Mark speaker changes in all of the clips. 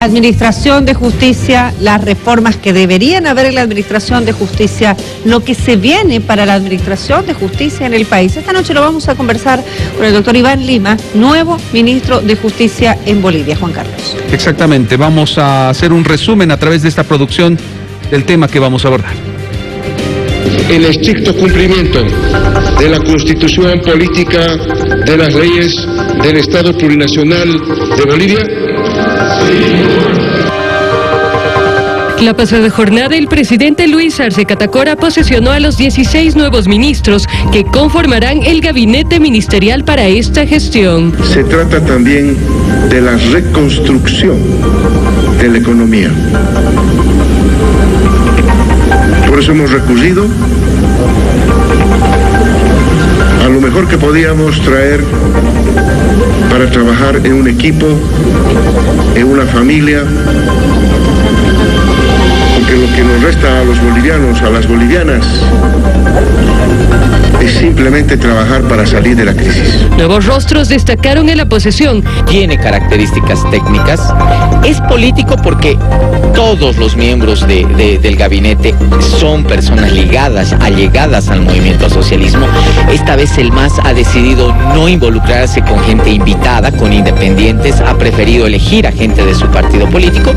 Speaker 1: Administración de Justicia, las reformas que deberían haber en la Administración de Justicia, lo que se viene para la Administración de Justicia en el país. Esta noche lo vamos a conversar con el doctor Iván Lima, nuevo ministro de Justicia en Bolivia. Juan Carlos.
Speaker 2: Exactamente, vamos a hacer un resumen a través de esta producción del tema que vamos a abordar.
Speaker 3: En estricto cumplimiento de la Constitución política, de las leyes del Estado Plurinacional de Bolivia.
Speaker 4: La pasada jornada, el presidente Luis Arce Catacora posesionó a los 16 nuevos ministros que conformarán el gabinete ministerial para esta gestión.
Speaker 3: Se trata también de la reconstrucción de la economía. Por eso hemos recurrido a lo mejor que podíamos traer para trabajar en un equipo, en una familia, porque lo que nos resta a los bolivianos, a las bolivianas, es simplemente trabajar para salir de la crisis.
Speaker 4: Nuevos rostros destacaron en la posesión.
Speaker 5: Tiene características técnicas, es político porque todos los miembros del gabinete son personas allegadas al movimiento al socialismo. Esta vez el MAS ha decidido no involucrarse con gente invitada, con independientes, ha preferido elegir a gente de su partido político.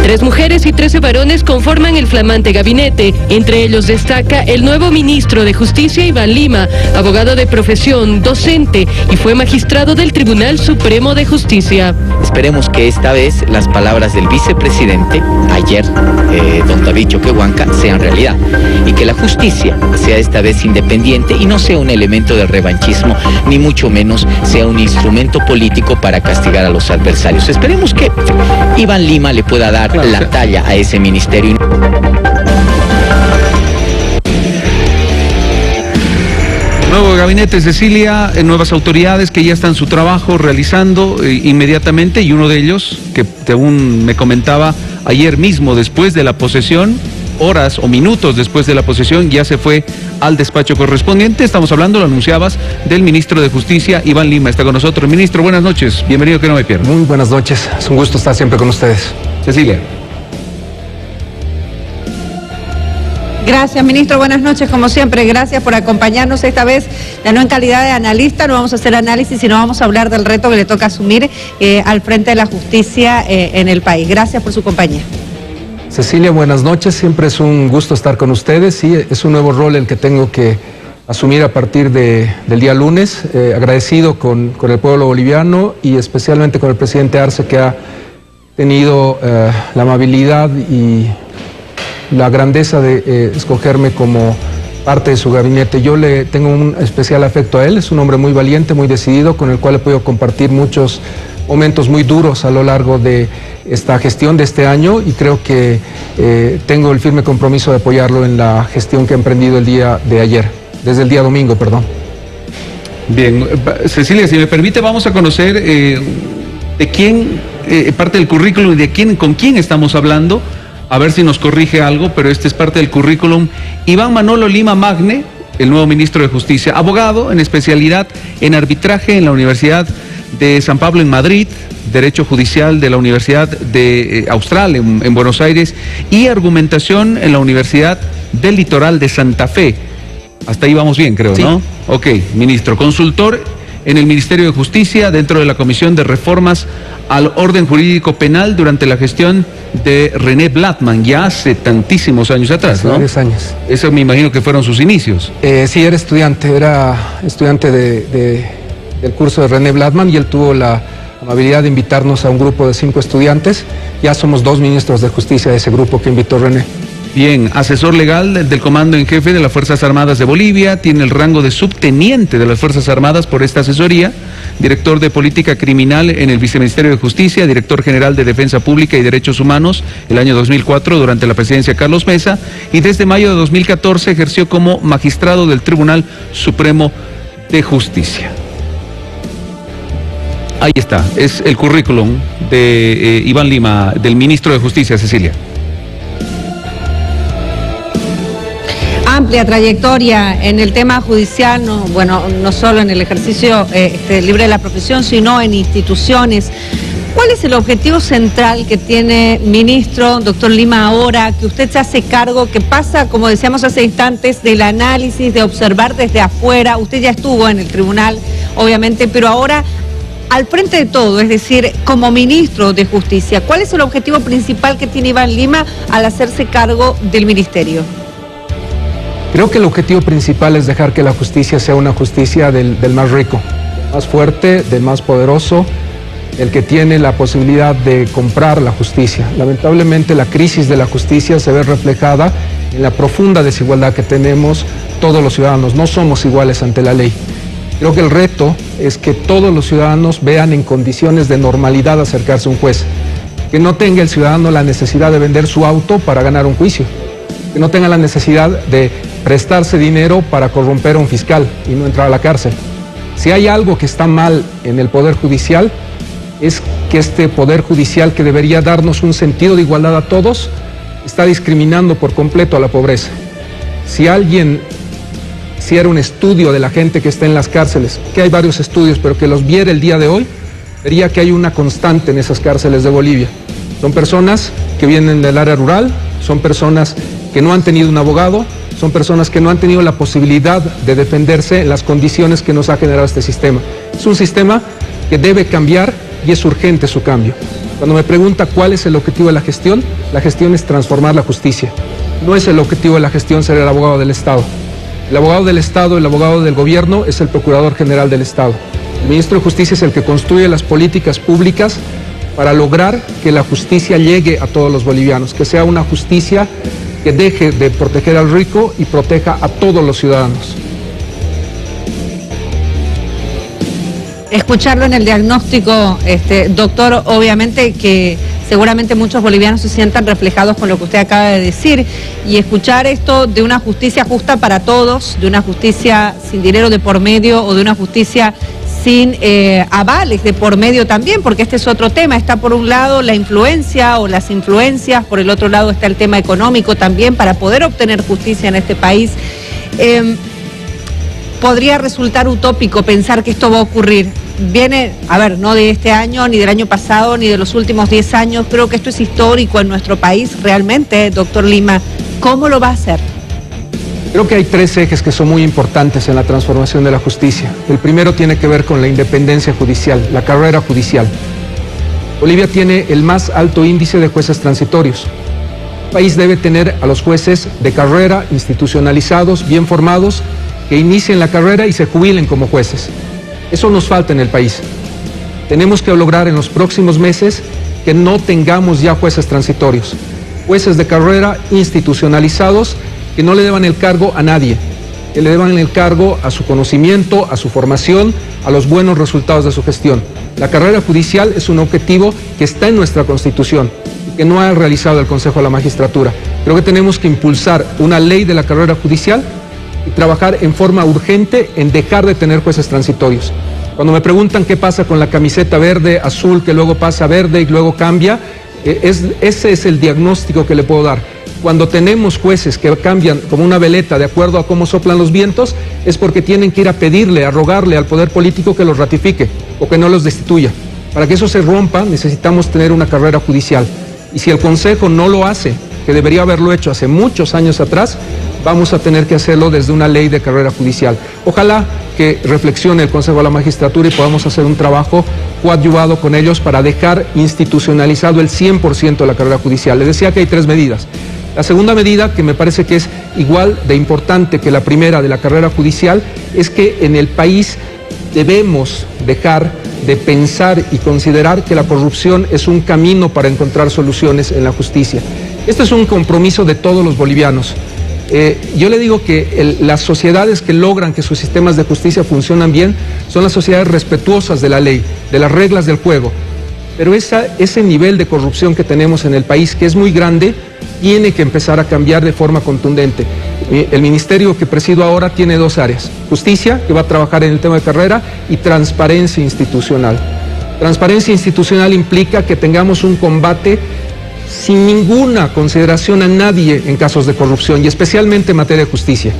Speaker 4: 3 mujeres y 13 varones conforman el flamante gabinete. Entre ellos destaca el nuevo ministro de Justicia, Iván Lima, abogado de profesión, docente y fue magistrado del Tribunal Supremo de Justicia.
Speaker 5: Esperemos que esta vez las palabras del vicepresidente, ayer, don David Choquehuanca, sean realidad y que la justicia sea esta vez independiente y no sea un elemento de revanchismo, ni mucho menos sea un instrumento político para castigar a los adversarios. Esperemos que Iván Lima le pueda dar la talla a ese ministerio.
Speaker 2: Nuevo gabinete, Cecilia, nuevas autoridades que ya están su trabajo realizando inmediatamente, y uno de ellos, que según me comentaba ayer mismo, después de la posesión, horas o minutos después de la posesión, ya se fue al despacho correspondiente. Estamos hablando, lo anunciabas, del ministro de Justicia, Iván Lima. Está con nosotros. Ministro, buenas noches. Bienvenido, que no me pierda.
Speaker 6: Muy buenas noches. Es un gusto estar siempre con ustedes.
Speaker 2: Cecilia.
Speaker 1: Gracias, ministro. Buenas noches, como siempre. Gracias por acompañarnos esta vez, ya no en calidad de analista, no vamos a hacer análisis, sino vamos a hablar del reto que le toca asumir al frente de la justicia en el país. Gracias por su compañía.
Speaker 6: Cecilia, buenas noches. Siempre es un gusto estar con ustedes. Sí, es un nuevo rol el que tengo que asumir a partir del día lunes. Agradecido con el pueblo boliviano y especialmente con el presidente Arce, que ha tenido la amabilidad y la grandeza de escogerme como parte de su gabinete. Yo le tengo un especial afecto a él. Es un hombre muy valiente, muy decidido, con el cual he podido compartir muchos momentos muy duros a lo largo de esta gestión de este año, y creo que tengo el firme compromiso de apoyarlo en la gestión que ha emprendido el día de ayer, desde el día domingo, perdón.
Speaker 2: Bien, Cecilia, si me permite, vamos a conocer de quién, parte del currículum y con quién estamos hablando. A ver si nos corrige algo, pero este es parte del currículum. Iván Manolo Lima Magne, el nuevo ministro de Justicia, abogado en especialidad en arbitraje en la Universidad de San Pablo en Madrid, Derecho Judicial de la Universidad de Austral en Buenos Aires y argumentación en la Universidad del Litoral de Santa Fe. Hasta ahí vamos bien, creo, sí, ¿no? Ok, ministro, consultor en el Ministerio de Justicia dentro de la Comisión de Reformas al Orden Jurídico Penal durante la gestión de René Blatman, ya hace tantísimos años atrás, ¿no?
Speaker 6: Varios años.
Speaker 2: Eso me imagino que fueron sus inicios.
Speaker 6: Sí, era estudiante del curso de René Blatman, y él tuvo la amabilidad de invitarnos a un grupo de 5 estudiantes. Ya somos 2 ministros de Justicia de ese grupo que invitó René.
Speaker 2: Bien, asesor legal del Comando en Jefe de las Fuerzas Armadas de Bolivia, tiene el rango de subteniente de las Fuerzas Armadas por esta asesoría, director de Política Criminal en el Viceministerio de Justicia, director general de Defensa Pública y Derechos Humanos el año 2004 durante la presidencia de Carlos Mesa, y desde mayo de 2014 ejerció como magistrado del Tribunal Supremo de Justicia. Ahí está, es el currículum de Iván Lima, del ministro de Justicia, Cecilia.
Speaker 1: Amplia trayectoria en el tema judicial, no solo en el ejercicio libre de la profesión, sino en instituciones. ¿Cuál es el objetivo central que tiene ministro, doctor Lima, ahora que usted se hace cargo, que pasa, como decíamos hace instantes, del análisis, de observar desde afuera? Usted ya estuvo en el tribunal, obviamente, pero ahora al frente de todo, es decir, como ministro de Justicia, ¿cuál es el objetivo principal que tiene Iván Lima al hacerse cargo del ministerio?
Speaker 6: Creo que el objetivo principal es dejar que la justicia sea una justicia del más rico, más fuerte, del más poderoso, el que tiene la posibilidad de comprar la justicia. Lamentablemente la crisis de la justicia se ve reflejada en la profunda desigualdad que tenemos todos los ciudadanos. No somos iguales ante la ley. Creo que el reto es que todos los ciudadanos vean en condiciones de normalidad acercarse a un juez. Que no tenga el ciudadano la necesidad de vender su auto para ganar un juicio. Que no tenga la necesidad de prestarse dinero para corromper a un fiscal y no entrar a la cárcel. Si hay algo que está mal en el Poder Judicial, es que este Poder Judicial, que debería darnos un sentido de igualdad a todos, está discriminando por completo a la pobreza. Si alguien hiciera un estudio de la gente que está en las cárceles, que hay varios estudios, pero que los viera el día de hoy, vería que hay una constante en esas cárceles de Bolivia. Son personas que vienen del área rural, son personas que no han tenido un abogado, son personas que no han tenido la posibilidad de defenderse en las condiciones que nos ha generado este sistema. Es un sistema que debe cambiar y es urgente su cambio. Cuando me pregunta cuál es el objetivo de la gestión es transformar la justicia. No es el objetivo de la gestión ser el abogado del Estado. El abogado del Estado, el abogado del gobierno es el Procurador General del Estado. El ministro de Justicia es el que construye las políticas públicas para lograr que la justicia llegue a todos los bolivianos, que sea una justicia que deje de proteger al rico y proteja a todos los ciudadanos.
Speaker 1: Escucharlo en el diagnóstico, doctor, obviamente que seguramente muchos bolivianos se sientan reflejados con lo que usted acaba de decir, y escuchar esto de una justicia justa para todos, de una justicia sin dinero de por medio o de una justicia sin avales de por medio también, porque este es otro tema. Está por un lado la influencia o las influencias, por el otro lado está el tema económico también para poder obtener justicia en este país. Podría resultar utópico pensar que esto va a ocurrir. Viene, a ver, no de este año, ni del año pasado, ni de los últimos 10 años. Creo que esto es histórico en nuestro país realmente, doctor Lima. ¿Cómo lo va a hacer?
Speaker 6: Creo que hay 3 ejes que son muy importantes en la transformación de la justicia. El primero tiene que ver con la independencia judicial, la carrera judicial. Bolivia tiene el más alto índice de jueces transitorios. El país debe tener a los jueces de carrera institucionalizados, bien formados, que inicien la carrera y se jubilen como jueces. Eso nos falta en el país. Tenemos que lograr en los próximos meses que no tengamos ya jueces transitorios, jueces de carrera institucionalizados que no le deban el cargo a nadie, que le deban el cargo a su conocimiento, a su formación, a los buenos resultados de su gestión. La carrera judicial es un objetivo que está en nuestra Constitución y que no ha realizado el Consejo de la Magistratura. Creo que tenemos que impulsar una ley de la carrera judicial y trabajar en forma urgente en dejar de tener jueces transitorios. Cuando me preguntan qué pasa con la camiseta verde, azul, que luego pasa a verde y luego cambia, ese es el diagnóstico que le puedo dar. Cuando tenemos jueces que cambian como una veleta de acuerdo a cómo soplan los vientos, es porque tienen que ir a pedirle, a rogarle al poder político que los ratifique o que no los destituya. Para que eso se rompa, necesitamos tener una carrera judicial. Y si el Consejo no lo hace, que debería haberlo hecho hace muchos años atrás, vamos a tener que hacerlo desde una ley de carrera judicial. Ojalá que reflexione el Consejo de la Magistratura y podamos hacer un trabajo coadyuvado con ellos para dejar institucionalizado el 100% de la carrera judicial. Les decía que hay 3 medidas. La segunda medida, que me parece que es igual de importante que la primera de la carrera judicial, es que en el país debemos dejar de pensar y considerar que la corrupción es un camino para encontrar soluciones en la justicia. Este es un compromiso de todos los bolivianos. Yo le digo que las sociedades que logran que sus sistemas de justicia funcionan bien son las sociedades respetuosas de la ley, de las reglas del juego. Pero ese nivel de corrupción que tenemos en el país, que es muy grande, tiene que empezar a cambiar de forma contundente. El ministerio que presido ahora tiene 2 áreas: justicia, que va a trabajar en el tema de carrera, y transparencia institucional. Transparencia institucional implica que tengamos un combate sin ninguna consideración a nadie en casos de corrupción y especialmente en materia de justicia.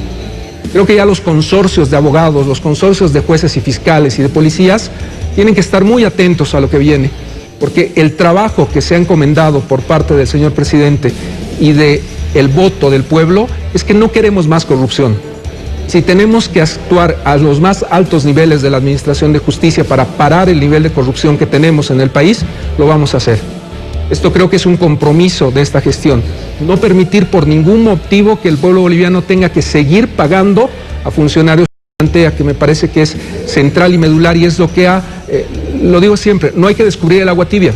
Speaker 6: Creo que ya los consorcios de abogados, los consorcios de jueces y fiscales y de policías tienen que estar muy atentos a lo que viene. porque el trabajo que se ha encomendado por parte del señor presidente y del voto del pueblo es que no queremos más corrupción. Si tenemos que actuar a los más altos niveles de la Administración de Justicia para parar el nivel de corrupción que tenemos en el país, lo vamos a hacer. Esto creo que es un compromiso de esta gestión. No permitir por ningún motivo que el pueblo boliviano tenga que seguir pagando a funcionarios que me parece que es central y medular y es lo que lo digo siempre, no hay que descubrir el agua tibia.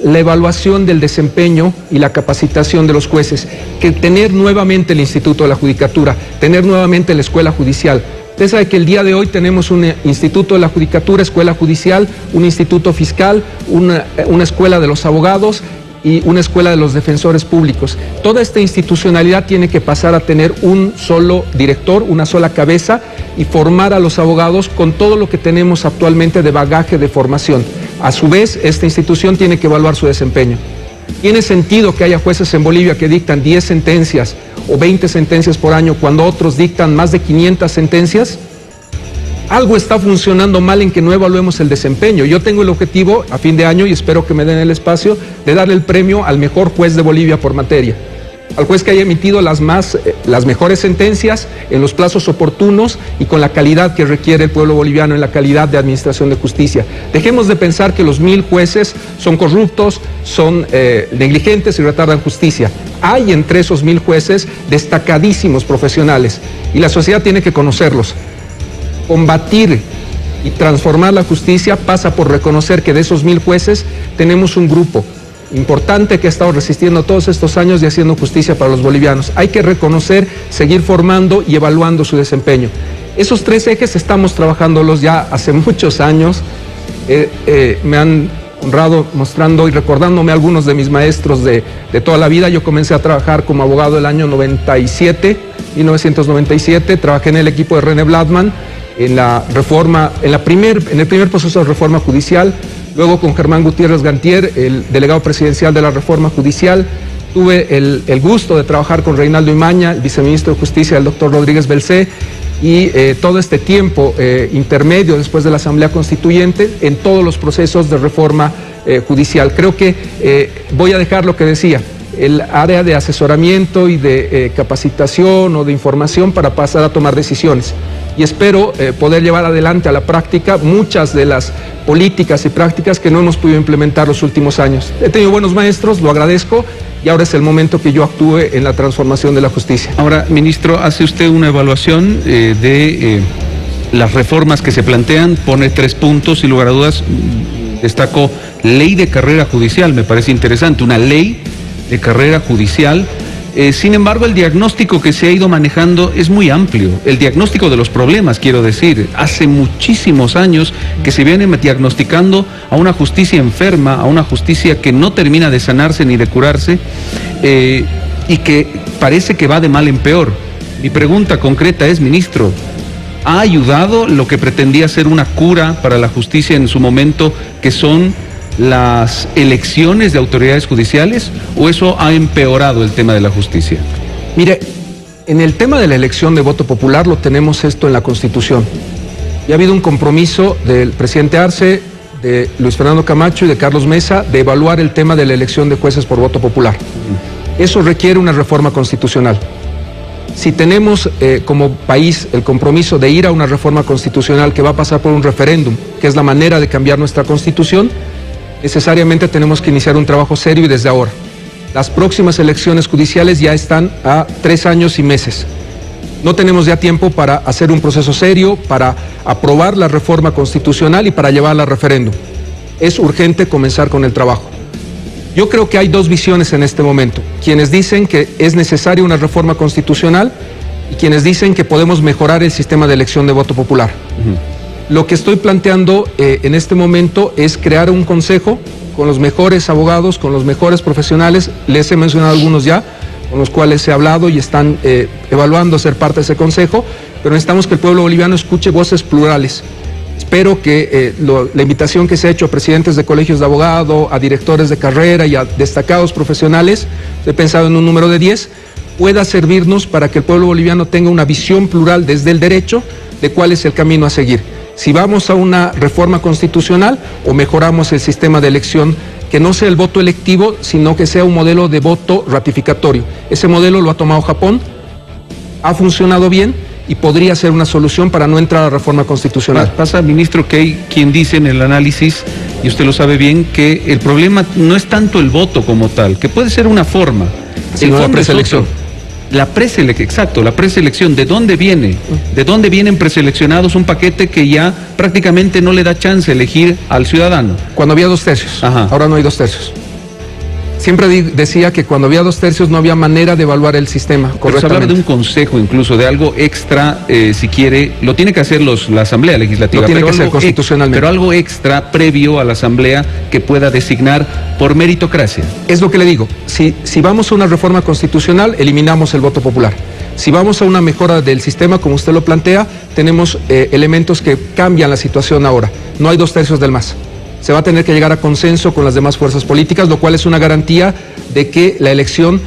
Speaker 6: La evaluación del desempeño y la capacitación de los jueces, que tener nuevamente el Instituto de la Judicatura, tener nuevamente la Escuela Judicial. Usted sabe que el día de hoy tenemos un Instituto de la Judicatura, Escuela Judicial, un Instituto Fiscal, una Escuela de los Abogados y una Escuela de los Defensores Públicos. Toda esta institucionalidad tiene que pasar a tener un solo director, una sola cabeza y formar a los abogados con todo lo que tenemos actualmente de bagaje de formación. A su vez, esta institución tiene que evaluar su desempeño. ¿Tiene sentido que haya jueces en Bolivia que dictan 10 sentencias o 20 sentencias por año cuando otros dictan más de 500 sentencias? Algo está funcionando mal en que no evaluemos el desempeño. Yo tengo el objetivo a fin de año, y espero que me den el espacio, de darle el premio al mejor juez de Bolivia por materia. Al juez que haya emitido las mejores sentencias en los plazos oportunos y con la calidad que requiere el pueblo boliviano en la calidad de administración de justicia. Dejemos de pensar que los 1000 jueces son corruptos, son negligentes y retardan justicia. Hay entre esos 1000 jueces destacadísimos profesionales y la sociedad tiene que conocerlos. Combatir y transformar la justicia pasa por reconocer que de esos 1000 jueces tenemos un grupo importante que ha estado resistiendo todos estos años y haciendo justicia para los bolivianos. Hay que reconocer, seguir formando y evaluando su desempeño. Esos 3 ejes estamos trabajándolos ya hace muchos años. Me han honrado mostrando y recordándome algunos de mis maestros de toda la vida. Yo comencé a trabajar como abogado el año 1997, trabajé en el equipo de René Bladman en la reforma, en el primer proceso de reforma judicial. Luego con Germán Gutiérrez Gantier, el delegado presidencial de la reforma judicial. Tuve el gusto de trabajar con Reinaldo Imaña, el viceministro de Justicia, el doctor Rodríguez Belcé, y todo este tiempo intermedio después de la Asamblea Constituyente en todos los procesos de reforma judicial. Creo que voy a dejar lo que decía, el área de asesoramiento y de capacitación o de información para pasar a tomar decisiones. Y espero poder llevar adelante a la práctica muchas de las políticas y prácticas que no hemos podido implementar los últimos años. He tenido buenos maestros, lo agradezco, y ahora es el momento que yo actúe en la transformación de la justicia.
Speaker 2: Ahora, ministro, hace usted una evaluación de las reformas que se plantean, pone 3 puntos, sin lugar a dudas, destaco ley de carrera judicial, me parece interesante, una ley de carrera judicial. Sin embargo, el diagnóstico que se ha ido manejando es muy amplio. El diagnóstico de los problemas, quiero decir, hace muchísimos años que se viene diagnosticando a una justicia enferma, a una justicia que no termina de sanarse ni de curarse, y que parece que va de mal en peor. Mi pregunta concreta es, ministro, ¿ha ayudado lo que pretendía ser una cura para la justicia en su momento, que son las elecciones de autoridades judiciales, o eso ha empeorado el tema de la justicia?
Speaker 6: Mire, en el tema de la elección de voto popular lo tenemos esto en la Constitución. Y ha habido un compromiso del presidente Arce, de Luis Fernando Camacho y de Carlos Mesa de evaluar el tema de la elección de jueces por voto popular. Eso requiere una reforma constitucional. Si tenemos como país el compromiso de ir a una reforma constitucional que va a pasar por un referéndum, que es la manera de cambiar nuestra Constitución, necesariamente tenemos que iniciar un trabajo serio y desde ahora. Las próximas elecciones judiciales ya están a 3 años y meses. No tenemos ya tiempo para hacer un proceso serio, para aprobar la reforma constitucional y para llevarla a referéndum. Es urgente comenzar con el trabajo. Yo creo que hay 2 visiones en este momento. Quienes dicen que es necesaria una reforma constitucional y quienes dicen que podemos mejorar el sistema de elección de voto popular. Lo que estoy planteando en este momento es crear un consejo con los mejores abogados, con los mejores profesionales, les he mencionado algunos ya, con los cuales he hablado y están evaluando ser parte de ese consejo, pero necesitamos que el pueblo boliviano escuche voces plurales. Espero que la invitación que se ha hecho a presidentes de colegios de abogados, a directores de carrera y a destacados profesionales, he pensado en un número de 10, pueda servirnos para que el pueblo boliviano tenga una visión plural desde el derecho de cuál es el camino a seguir. si vamos a una reforma constitucional o mejoramos el sistema de elección, que no sea el voto electivo, sino que sea un modelo de voto ratificatorio. Ese modelo lo ha tomado Japón, ha funcionado bien y podría ser una solución para no entrar a reforma constitucional.
Speaker 2: Pasa, ministro, que hay quien dice en el análisis, y usted lo sabe bien, que el problema no es tanto el voto como tal, que puede ser una forma.
Speaker 6: Sino la preselección.
Speaker 2: La preselección, ¿de dónde viene? ¿De dónde vienen preseleccionados un paquete que ya prácticamente no le da chance a elegir al ciudadano?
Speaker 6: Cuando había 2 tercios,
Speaker 2: Ajá.
Speaker 6: Ahora no hay 2 tercios. Siempre decía que cuando había 2 tercios no había manera de evaluar el sistema
Speaker 2: Pero se
Speaker 6: correctamente.
Speaker 2: habla de un consejo, incluso de algo extra, si quiere, lo tiene que hacer la Asamblea Legislativa.
Speaker 6: Lo tiene
Speaker 2: pero
Speaker 6: que hacer constitucionalmente.
Speaker 2: Pero algo extra previo a la Asamblea que pueda designar por meritocracia.
Speaker 6: Es lo que le digo, si vamos a una reforma constitucional, eliminamos el voto popular. Si vamos a una mejora del sistema, como usted lo plantea, tenemos elementos que cambian la situación ahora. No hay 2 tercios del MAS. Se va a tener que llegar a consenso con las demás fuerzas políticas, lo cual es una garantía de que la elección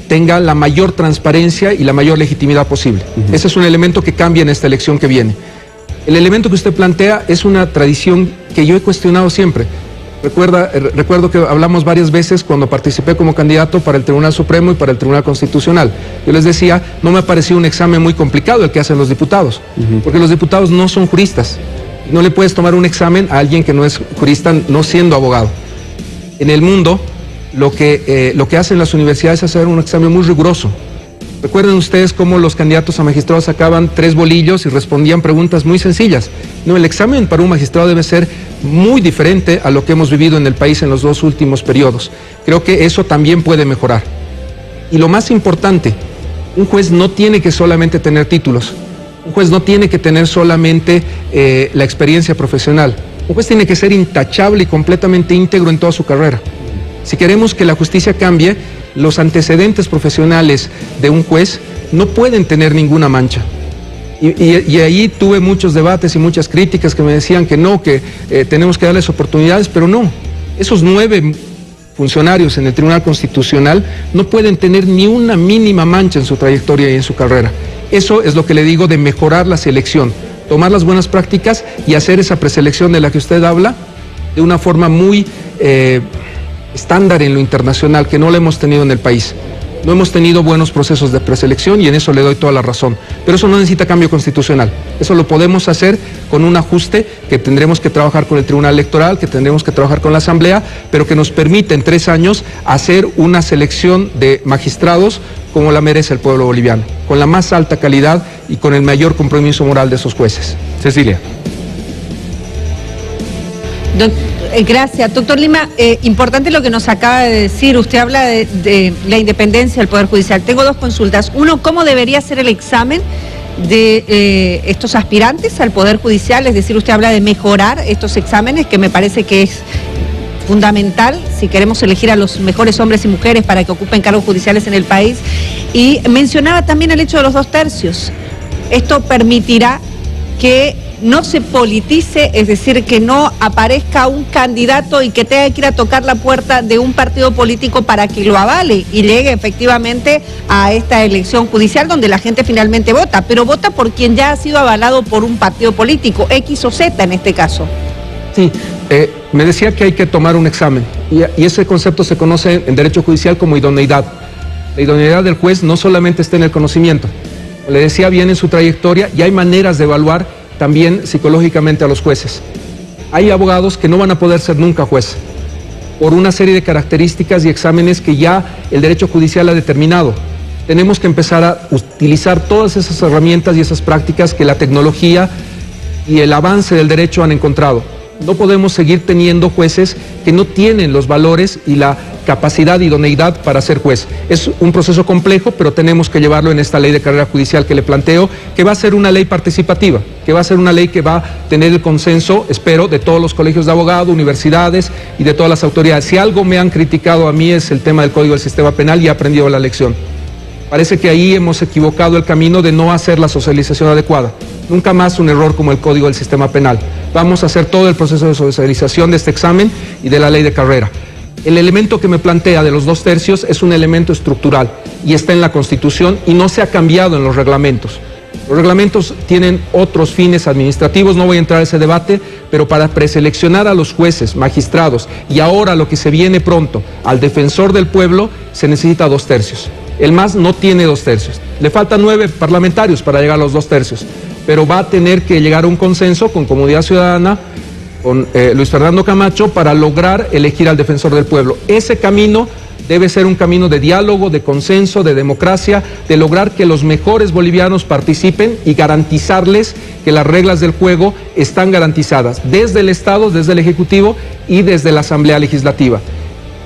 Speaker 6: tenga la mayor transparencia y la mayor legitimidad posible. Ese es un elemento que cambia en esta elección que viene. El elemento que usted plantea es una tradición que yo he cuestionado siempre. Recuerdo que hablamos varias veces cuando participé como candidato para el Tribunal Supremo y para el Tribunal Constitucional. Yo les decía, no me pareció un examen muy complicado el que hacen los diputados, porque los diputados no son juristas. No le puedes tomar un examen a alguien que no es jurista, no siendo abogado. En el mundo, lo que hacen las universidades es hacer un examen muy riguroso. Recuerden ustedes cómo los candidatos a magistrados sacaban 3 bolillos y respondían preguntas muy sencillas. No, el examen para un magistrado debe ser muy diferente a lo que hemos vivido en el país en los 2 últimos periodos. Creo que eso también puede mejorar. Y lo más importante, un juez no tiene que solamente tener títulos. Un juez no tiene que tener solamente la experiencia profesional. Un juez tiene que ser intachable y completamente íntegro en toda su carrera. Si queremos que la justicia cambie, los antecedentes profesionales de un juez no pueden tener ninguna mancha. Y ahí tuve muchos debates y muchas críticas que me decían que no, que tenemos que darles oportunidades, pero no. Esos 9 funcionarios en el Tribunal Constitucional no pueden tener ni una mínima mancha en su trayectoria y en su carrera. Eso es lo que le digo de mejorar la selección, tomar las buenas prácticas y hacer esa preselección de la que usted habla de una forma muy estándar en lo internacional, que no lo hemos tenido en el país. No hemos tenido buenos procesos de preselección y en eso le doy toda la razón. Pero eso no necesita cambio constitucional. Eso lo podemos hacer con un ajuste que tendremos que trabajar con el Tribunal Electoral, que tendremos que trabajar con la Asamblea, pero que nos permite en 3 años hacer una selección de magistrados como la merece el pueblo boliviano, con la más alta calidad y con el mayor compromiso moral de esos jueces.
Speaker 2: Cecilia.
Speaker 1: Gracias. Doctor Lima, importante lo que nos acaba de decir. Usted habla de la independencia del Poder Judicial. Tengo 2 consultas. Uno, ¿cómo debería ser el examen de estos aspirantes al Poder Judicial? Es decir, usted habla de mejorar estos exámenes, que me parece que es fundamental si queremos elegir a los mejores hombres y mujeres para que ocupen cargos judiciales en el país. Y mencionaba también el hecho de los 2 tercios. Esto permitirá que no se politice, es decir, que no aparezca un candidato y que tenga que ir a tocar la puerta de un partido político para que lo avale y llegue efectivamente a esta elección judicial donde la gente finalmente vota, pero vota por quien ya ha sido avalado por un partido político, X o Z en este caso.
Speaker 6: Sí, me decía que hay que tomar un examen y ese concepto se conoce en derecho judicial como idoneidad. La idoneidad del juez no solamente está en el conocimiento, le decía bien en su trayectoria, y hay maneras de evaluar también psicológicamente a los jueces. Hay abogados que no van a poder ser nunca juez por una serie de características y exámenes que ya el derecho judicial ha determinado. Tenemos que empezar a utilizar todas esas herramientas y esas prácticas que la tecnología y el avance del derecho han encontrado. No podemos seguir teniendo jueces que no tienen los valores y la capacidad y idoneidad para ser juez. Es un proceso complejo, pero tenemos que llevarlo en esta ley de carrera judicial que le planteo, que va a ser una ley participativa, que va a ser una ley que va a tener el consenso, espero, de todos los colegios de abogados, universidades y de todas las autoridades. Si algo me han criticado a mí es el tema del Código del Sistema Penal y he aprendido la lección. Parece que ahí hemos equivocado el camino de no hacer la socialización adecuada. Nunca más un error como el Código del Sistema Penal. Vamos a hacer todo el proceso de socialización de este examen y de la ley de carrera. El elemento que me plantea de los 2 tercios es un elemento estructural y está en la Constitución y no se ha cambiado en los reglamentos. Los reglamentos tienen otros fines administrativos, no voy a entrar a ese debate, pero para preseleccionar a los jueces, magistrados y ahora lo que se viene pronto, al defensor del pueblo, se necesita 2/3. El MAS no tiene 2/3. Le faltan 9 parlamentarios para llegar a los 2/3, pero va a tener que llegar a un consenso con Comunidad Ciudadana, con Luis Fernando Camacho, para lograr elegir al defensor del pueblo. Ese camino debe ser un camino de diálogo, de consenso, de democracia, de lograr que los mejores bolivianos participen y garantizarles que las reglas del juego están garantizadas desde el Estado, desde el Ejecutivo y desde la Asamblea Legislativa.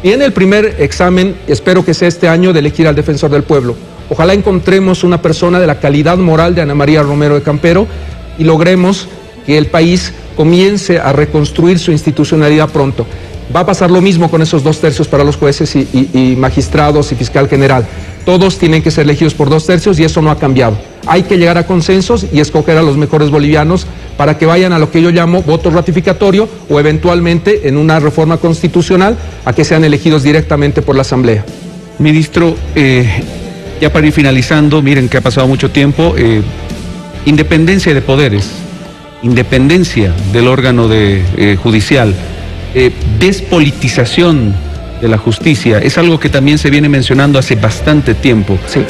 Speaker 6: Viene el primer examen, espero que sea este año, de elegir al defensor del pueblo. Ojalá encontremos una persona de la calidad moral de Ana María Romero de Campero y logremos que el país comience a reconstruir su institucionalidad pronto. Va a pasar lo mismo con esos 2/3 para los jueces y magistrados y fiscal general. Todos tienen que ser elegidos por 2/3 y eso no ha cambiado. Hay que llegar a consensos y escoger a los mejores bolivianos para que vayan a lo que yo llamo voto ratificatorio o eventualmente en una reforma constitucional a que sean elegidos directamente por la Asamblea.
Speaker 2: Ministro, ya para ir finalizando, miren que ha pasado mucho tiempo, independencia de poderes, independencia del órgano judicial, despolitización de la justicia, es algo que también se viene mencionando hace bastante tiempo.
Speaker 6: Sí.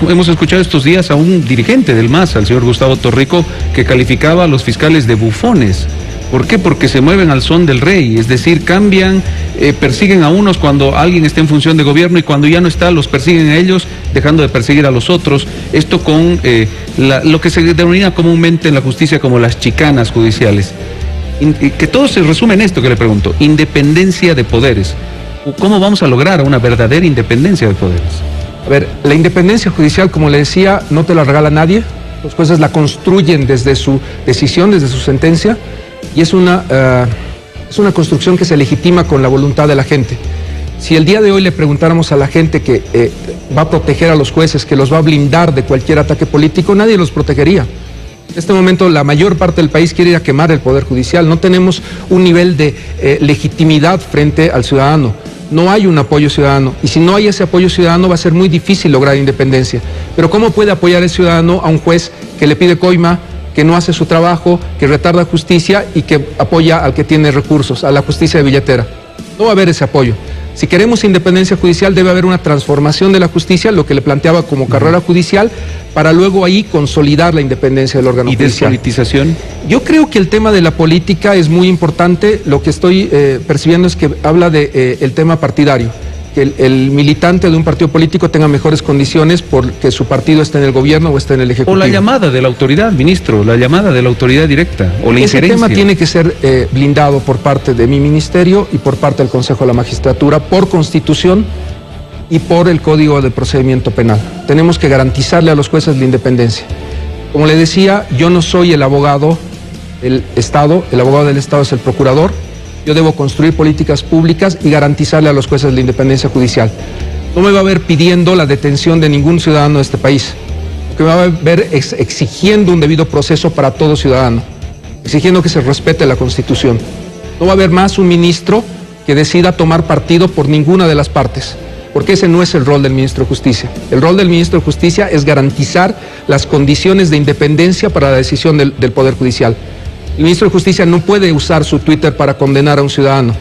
Speaker 2: Hemos escuchado estos días a un dirigente del MAS, al señor Gustavo Torrico, que calificaba a los fiscales de bufones. ¿Por qué? Porque se mueven al son del rey, es decir, cambian, persiguen a unos cuando alguien está en función de gobierno y cuando ya no está los persiguen a ellos, dejando de perseguir a los otros. Esto con lo que se denomina comúnmente en la justicia como las chicanas judiciales. Que todo se resume en esto que le pregunto, independencia de poderes. ¿Cómo vamos a lograr una verdadera independencia de poderes?
Speaker 6: A ver, la independencia judicial, como le decía, no te la regala nadie. Los jueces la construyen desde su decisión, desde su sentencia, y es una construcción que se legitima con la voluntad de la gente. Si el día de hoy le preguntáramos a la gente que va a proteger a los jueces, que los va a blindar de cualquier ataque político, nadie los protegería. En este momento la mayor parte del país quiere ir a quemar el Poder Judicial. No tenemos un nivel de legitimidad frente al ciudadano. No hay un apoyo ciudadano. Y si no hay ese apoyo ciudadano va a ser muy difícil lograr independencia. Pero ¿cómo puede apoyar el ciudadano a un juez que le pide coima, que no hace su trabajo, que retarda justicia y que apoya al que tiene recursos, a la justicia de billetera? No va a haber ese apoyo. Si queremos independencia judicial debe haber una transformación de la justicia, lo que le planteaba como carrera judicial, para luego ahí consolidar la independencia del órgano judicial.
Speaker 2: ¿Y despolitización?
Speaker 6: Yo creo que el tema de la política es muy importante. Lo que estoy percibiendo es que habla de el tema partidario, que el militante de un partido político tenga mejores condiciones porque su partido esté en el gobierno o esté en el ejecutivo.
Speaker 2: O la llamada de la autoridad, ministro, la llamada de la autoridad directa o la injerencia.
Speaker 6: Ese tema tiene que ser blindado por parte de mi ministerio y por parte del Consejo de la Magistratura, por Constitución y por el Código de Procedimiento Penal. Tenemos que garantizarle a los jueces la independencia. Como le decía, yo no soy el abogado del Estado, el abogado del Estado es el procurador. Yo debo construir políticas públicas y garantizarle a los jueces la independencia judicial. No me va a ver pidiendo la detención de ningún ciudadano de este país. Lo que me va a ver es exigiendo un debido proceso para todo ciudadano, exigiendo que se respete la Constitución. No va a haber más un ministro que decida tomar partido por ninguna de las partes, porque ese no es el rol del ministro de Justicia. El rol del ministro de Justicia es garantizar las condiciones de independencia para la decisión del Poder Judicial. El ministro de Justicia no puede usar su Twitter para condenar a un ciudadano.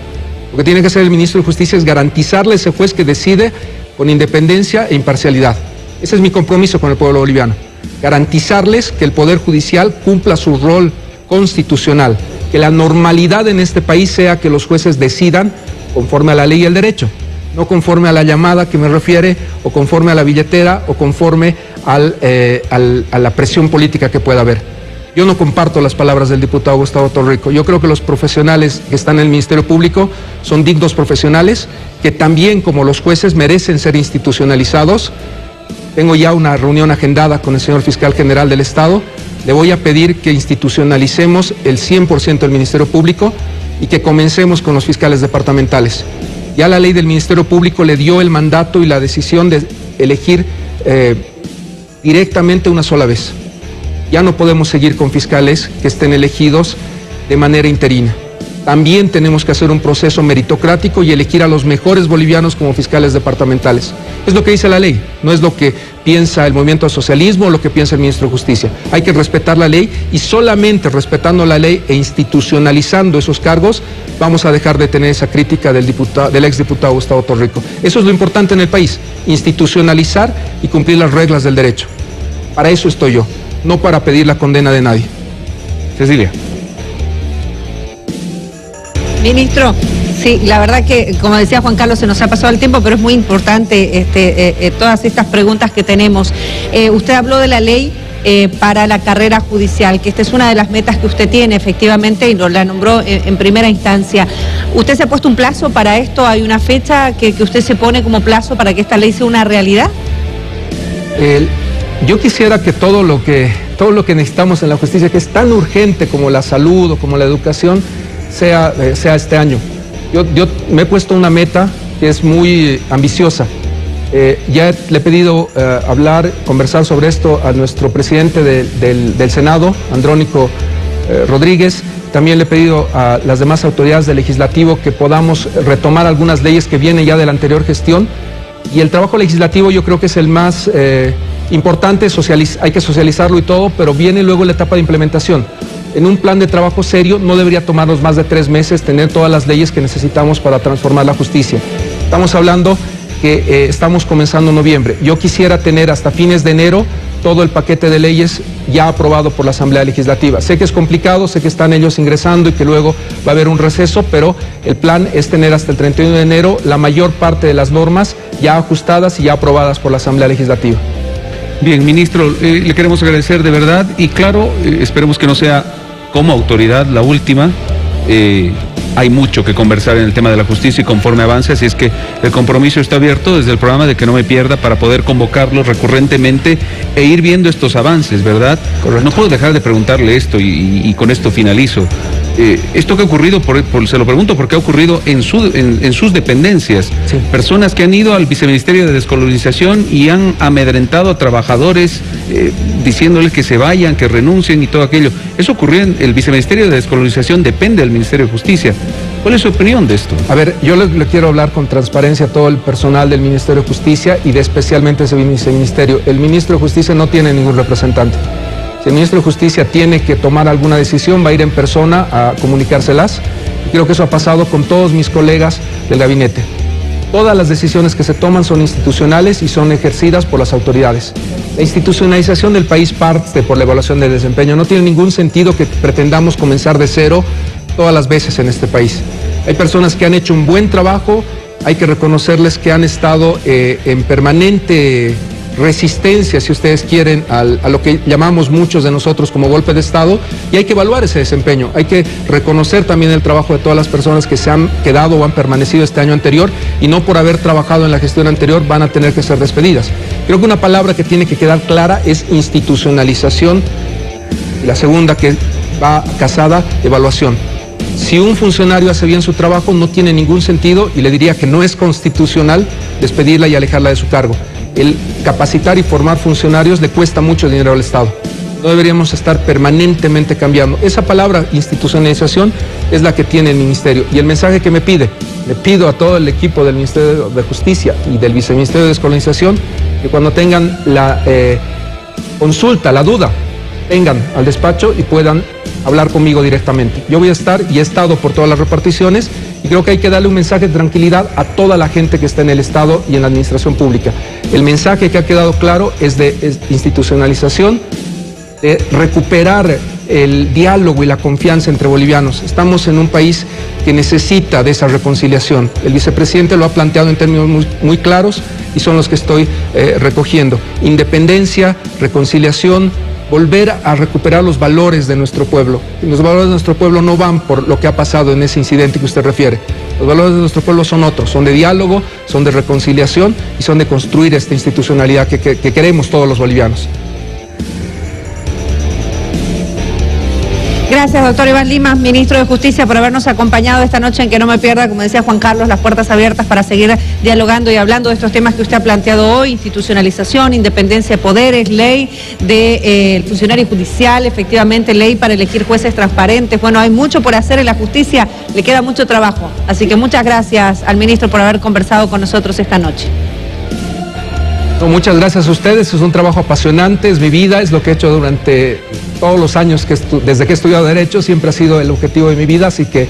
Speaker 6: Lo que tiene que hacer el ministro de Justicia es garantizarle a ese juez que decide con independencia e imparcialidad. Ese es mi compromiso con el pueblo boliviano. Garantizarles que el Poder Judicial cumpla su rol constitucional, que la normalidad en este país sea que los jueces decidan conforme a la ley y el derecho, no conforme a la llamada que me refiere, o conforme a la billetera, o conforme a la presión política que pueda haber. Yo no comparto las palabras del diputado Gustavo Torrico. Yo creo que los profesionales que están en el Ministerio Público son dignos profesionales, que también, como los jueces, merecen ser institucionalizados. Tengo ya una reunión agendada con el señor Fiscal General del Estado. Le voy a pedir que institucionalicemos el 100% del Ministerio Público y que comencemos con los fiscales departamentales. Ya la ley del Ministerio Público le dio el mandato y la decisión de elegir directamente una sola vez. Ya no podemos seguir con fiscales que estén elegidos de manera interina. también tenemos que hacer un proceso meritocrático y elegir a los mejores bolivianos como fiscales departamentales. Es lo que dice la ley, no es lo que piensa el movimiento al socialismo o lo que piensa el ministro de Justicia. Hay que respetar la ley y solamente respetando la ley e institucionalizando esos cargos vamos a dejar de tener esa crítica del exdiputado Gustavo Torrico. Eso es lo importante en el país, institucionalizar y cumplir las reglas del derecho. Para eso estoy yo, no para pedir la condena de nadie.
Speaker 2: Cecilia.
Speaker 1: Ministro, sí, la verdad que, como decía Juan Carlos, se nos ha pasado el tiempo, pero es muy importante todas estas preguntas que tenemos. Usted habló de la ley para la carrera judicial, que esta es una de las metas que usted tiene, efectivamente, y nos la nombró en primera instancia. ¿Usted se ha puesto un plazo para esto? ¿Hay una fecha que usted se pone como plazo para que esta ley sea una realidad?
Speaker 6: Yo quisiera que todo lo que necesitamos en la justicia, que es tan urgente como la salud o como la educación, sea este año. Yo me he puesto una meta que es muy ambiciosa. Ya le he pedido conversar sobre esto a nuestro presidente del Senado, Andrónico Rodríguez. También le he pedido a las demás autoridades del legislativo que podamos retomar algunas leyes que vienen ya de la anterior gestión. Y el trabajo legislativo yo creo que es el más importante, hay que socializarlo y todo, pero viene luego la etapa de implementación. En un plan de trabajo serio no debería tomarnos más de 3 meses tener todas las leyes que necesitamos para transformar la justicia. Estamos hablando que estamos comenzando en noviembre. Yo quisiera tener hasta fines de enero todo el paquete de leyes ya aprobado por la Asamblea Legislativa. Sé que es complicado, sé que están ellos ingresando y que luego va a haber un receso, pero el plan es tener hasta el 31 de enero la mayor parte de las normas ya ajustadas y ya aprobadas por la Asamblea Legislativa.
Speaker 2: Bien, ministro, le queremos agradecer de verdad y claro, esperemos que no sea como autoridad la última. Hay mucho que conversar en el tema de la justicia y conforme avance, así es que el compromiso está abierto desde el programa de Que No Me Pierda para poder convocarlos recurrentemente e ir viendo estos avances, ¿verdad? Correcto. No puedo dejar de preguntarle esto y con esto finalizo. Esto que ha ocurrido, se lo pregunto porque ha ocurrido en sus dependencias. Sí. Personas que han ido al Viceministerio de Descolonización y han amedrentado a trabajadores diciéndoles que se vayan, que renuncien y todo aquello. Eso ocurrió en el Viceministerio de Descolonización, depende del Ministerio de Justicia. ¿Cuál es su opinión de esto? A ver, yo le quiero hablar con transparencia a todo el personal del Ministerio de Justicia y especialmente ese ministerio. El Ministro de Justicia no tiene ningún representante. Si el Ministro de Justicia tiene que tomar alguna decisión, va a ir en persona a comunicárselas. Y creo que eso ha pasado con todos mis colegas del gabinete. Todas las decisiones que se toman son institucionales y son ejercidas por las autoridades. La institucionalización del país parte por la evaluación de desempeño. No tiene ningún sentido que pretendamos comenzar de cero todas las veces en este país. Hay personas que han hecho un buen trabajo, hay que reconocerles que han estado en permanente resistencia, si ustedes quieren, a lo que llamamos muchos de nosotros como golpe de Estado, y hay que evaluar ese desempeño. Hay que reconocer también el trabajo de todas las personas que se han quedado o han permanecido este año anterior y no por haber trabajado en la gestión anterior van a tener que ser despedidas. Creo que una palabra que tiene que quedar clara es institucionalización, y la segunda que va casada, evaluación. Si un funcionario hace bien su trabajo, no tiene ningún sentido, y le diría que no es constitucional, despedirla y alejarla de su cargo. El capacitar y formar funcionarios le cuesta mucho dinero al Estado. No deberíamos estar permanentemente cambiando. Esa palabra, institucionalización, es la que tiene el Ministerio. Y el mensaje que le pido a todo el equipo del Ministerio de Justicia y del Viceministerio de Descolonización, que cuando tengan la consulta, la duda, vengan al despacho y puedan hablar conmigo directamente. Yo voy a estar y he estado por todas las reparticiones y creo que hay que darle un mensaje de tranquilidad a toda la gente que está en el Estado y en la administración pública. El mensaje que ha quedado claro es de institucionalización, de recuperar el diálogo y la confianza entre bolivianos. Estamos en un país que necesita de esa reconciliación. El vicepresidente lo ha planteado en términos muy claros y son los que estoy recogiendo. Independencia, reconciliación, volver a recuperar los valores de nuestro pueblo. Los valores de nuestro pueblo no van por lo que ha pasado en ese incidente que usted refiere. Los valores de nuestro pueblo son otros, son de diálogo, son de reconciliación y son de construir esta institucionalidad que queremos todos los bolivianos.
Speaker 1: Gracias, doctor Iván Lima, ministro de Justicia, por habernos acompañado esta noche en Que No Me Pierda, como decía Juan Carlos, las puertas abiertas para seguir dialogando y hablando de estos temas que usted ha planteado hoy: institucionalización, independencia de poderes, ley del funcionario judicial, efectivamente ley para elegir jueces transparentes. Bueno, hay mucho por hacer en la justicia, le queda mucho trabajo. Así que muchas gracias al ministro por haber conversado con nosotros esta noche.
Speaker 6: No, muchas gracias a ustedes, es un trabajo apasionante, es mi vida, es lo que he hecho durante todos los años desde que he estudiado Derecho, siempre ha sido el objetivo de mi vida, así que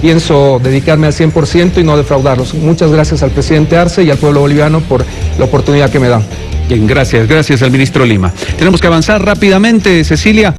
Speaker 6: pienso dedicarme al 100% y no defraudarlos. Muchas gracias al presidente Arce y al pueblo boliviano por la oportunidad que me dan.
Speaker 2: Bien, gracias al ministro Lima. Tenemos que avanzar rápidamente, Cecilia.